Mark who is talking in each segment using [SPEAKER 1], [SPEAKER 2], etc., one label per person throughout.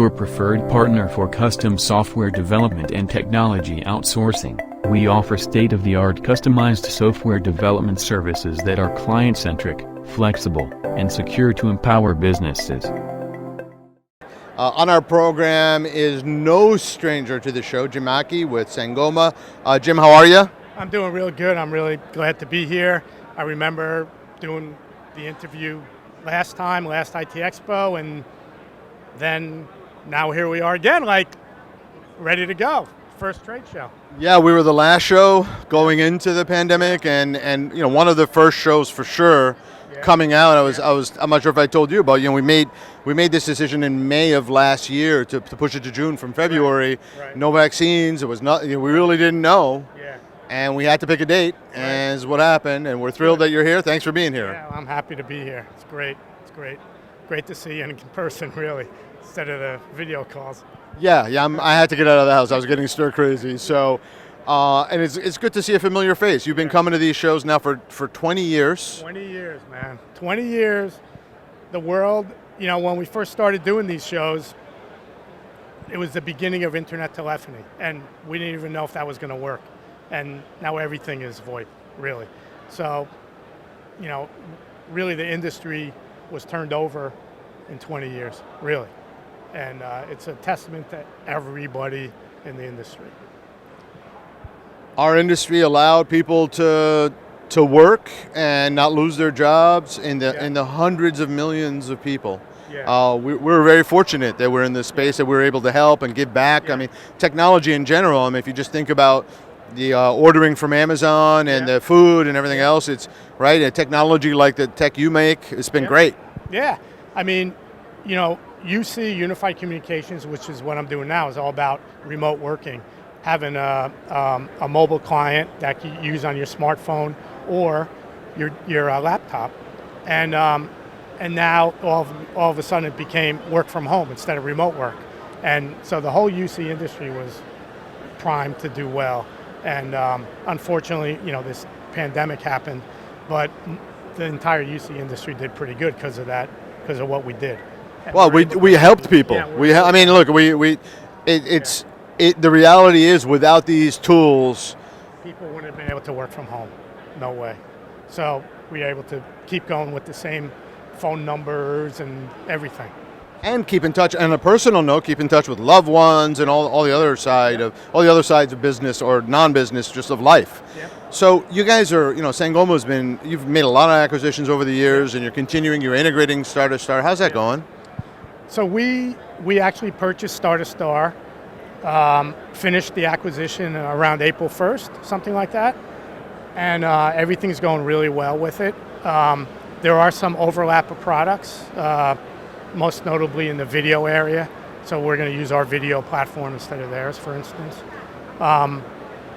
[SPEAKER 1] your preferred partner for custom software development and technology outsourcing. We offer state-of-the-art customized software development services that are client-centric, flexible, and secure to empower businesses.
[SPEAKER 2] On our program is no stranger to the show, Jim Machi with Sangoma. Jim, how are you?
[SPEAKER 3] I'm doing real good. I'm really glad to be here. I remember doing the interview last ITEXPO, and then now here we are again, like ready to go. First trade show.
[SPEAKER 2] Yeah, we were the last show going into the pandemic, and you know, one of the first shows for sure. Yeah. Coming out. I'm not sure if I told you about, we made this decision in May of last year to push it to June from February. Right. No vaccines. It was not. We really didn't know. Yeah. And we had to pick a date, and is what happened. And we're thrilled that you're here. Thanks for being here.
[SPEAKER 3] Yeah, I'm happy to be here. It's great. It's great to see you in person, really, instead of the video calls.
[SPEAKER 2] Yeah. I had to get out of the house. I was getting stir crazy. So, and it's good to see a familiar face. You've been coming to these shows now for 20 years.
[SPEAKER 3] 20 years, man. 20 years. The world, when we first started doing these shows, it was the beginning of internet telephony, and we didn't even know if that was going to work. And now everything is VoIP, really. So, really the industry was turned over in 20 years, really. And it's a testament to everybody in the industry.
[SPEAKER 2] Our industry allowed people to work and not lose their jobs in the hundreds of millions of people. Yeah. We're very fortunate that we're in this space, that we're able to help and give back. Yeah. I mean, technology in general, if you just think about the ordering from Amazon and the food and everything else, it's right. A technology like the tech you make, it's been great.
[SPEAKER 3] Yeah, UC, Unified Communications, which is what I'm doing now, is all about remote working, having a mobile client that you use on your smartphone or your laptop, and now all of a sudden it became work from home instead of remote work, and so the whole UC industry was primed to do well. And unfortunately, this pandemic happened, but the entire UC industry did pretty good because of that, because of what we did. And
[SPEAKER 2] well, we helped people. The reality is, without these tools,
[SPEAKER 3] people wouldn't have been able to work from home. No way. So we were able to keep going with the same phone numbers and everything.
[SPEAKER 2] And keep in touch, on a personal note, keep in touch with loved ones and all the other side of all the other sides of business or non-business, just of life. Yeah. So you guys are, Sangoma's you've made a lot of acquisitions over the years, and you're integrating Star to Star. How's that going?
[SPEAKER 3] So we actually purchased Star to Star, finished the acquisition around April 1st, something like that, and everything's going really well with it. There are some overlap of products. Most notably in the video area. So we're going to use our video platform instead of theirs, for instance.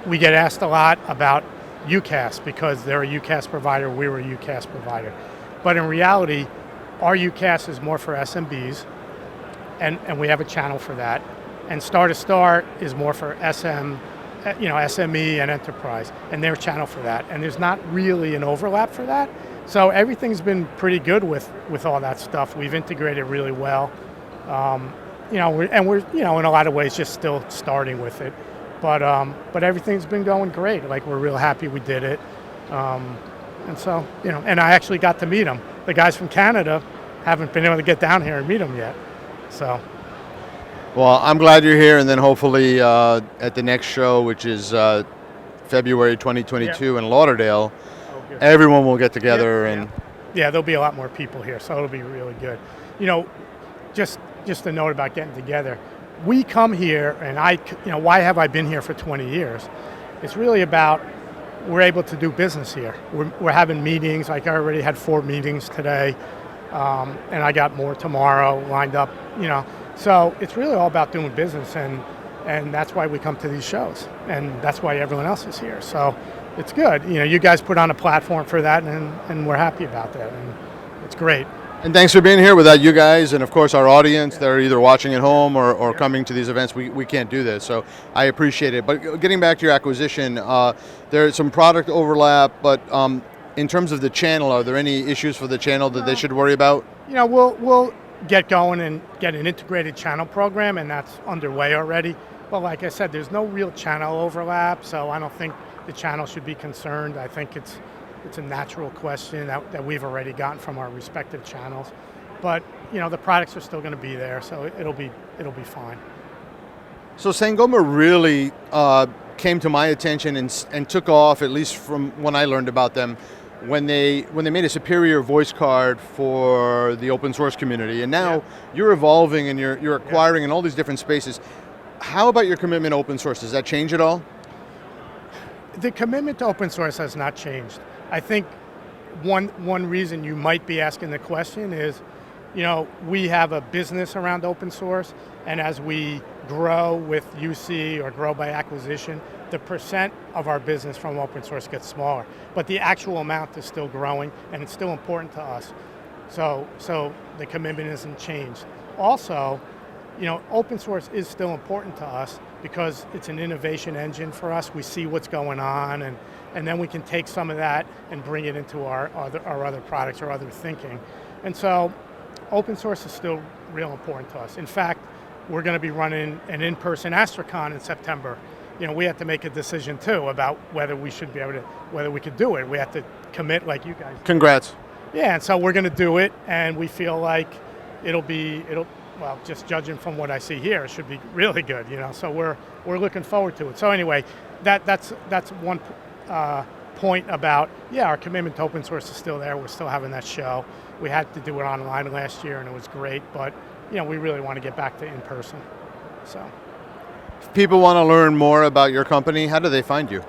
[SPEAKER 3] We get asked a lot about UCaaS because they're a UCaaS provider, we were a UCaaS provider. But in reality, our UCaaS is more for SMBs, and we have a channel for that. And Star to Star is more for SME and enterprise, and their channel for that. And there's not really an overlap for that. So everything's been pretty good with all that stuff. We've integrated really well, we're in a lot of ways just still starting with it, but everything's been going great. Like, we're real happy we did it, and so and I actually got to meet them. The guys from Canada haven't been able to get down here and meet them yet. So,
[SPEAKER 2] well, I'm glad you're here, and then hopefully at the next show, which is February 2022 in Lauderdale. Everyone will get together and
[SPEAKER 3] there'll be a lot more people here, so it'll be really good. Just a note about getting together. We come here, and why have I been here for 20 years? It's really about we're able to do business here. We're having meetings. Like, I already had 4 meetings today, and I got more tomorrow lined up. So it's really all about doing business, and that's why we come to these shows, and that's why everyone else is here. So it's good. You guys put on a platform for that, and we're happy about that, and it's great.
[SPEAKER 2] And thanks for being here. Without you guys, and of course our audience that are either watching at home or coming to these events, we can't do this. So I appreciate it. But getting back to your acquisition, there's some product overlap, but in terms of the channel, are there any issues for the channel that they should worry about?
[SPEAKER 3] get going and get an integrated channel program, and that's underway already. But like I said, there's no real channel overlap, so I don't think the channel should be concerned. I think it's a natural question that we've already gotten from our respective channels. But the products are still going to be there, so it'll be fine.
[SPEAKER 2] So Sangoma really came to my attention and took off, at least from when I learned about them, when they made a superior voice card for the open source community. And now you're evolving and you're acquiring in all these different spaces. How about your commitment to open source? Does that change at all?
[SPEAKER 3] The commitment to open source has not changed. I think one reason you might be asking the question is, we have a business around open source, and as we grow with UC or grow by acquisition, the percent of our business from open source gets smaller. But the actual amount is still growing, and it's still important to us. So the commitment isn't changed. Also, open source is still important to us because it's an innovation engine for us. We see what's going on, and then we can take some of that and bring it into our other products or other thinking. And so open source is still real important to us. In fact, we're going to be running an in-person AstraCon in September. We have to make a decision too about whether we should be able to, whether we could do it. We have to commit like you guys.
[SPEAKER 2] Congrats.
[SPEAKER 3] Yeah, and so we're going to do it, and we feel like well, just judging from what I see here, it should be really good, So we're looking forward to it. So anyway, that's one point about, our commitment to open source is still there. We're still having that show. We had to do it online last year, and it was great, but we really want to get back to in person. So,
[SPEAKER 2] if people want to learn more about your company, how do they find you?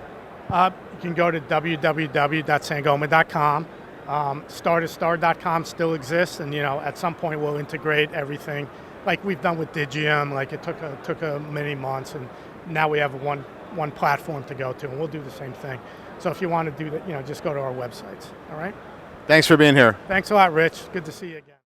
[SPEAKER 3] You can go to www.sangoma.com. Startastar.com still exists, and at some point we'll integrate everything, like we've done with Digium. Like it took many months, and now we have one platform to go to, and we'll do the same thing. So if you want to do that, just go to our websites. All right.
[SPEAKER 2] Thanks for being here.
[SPEAKER 3] Thanks a lot, Rich. Good to see you again.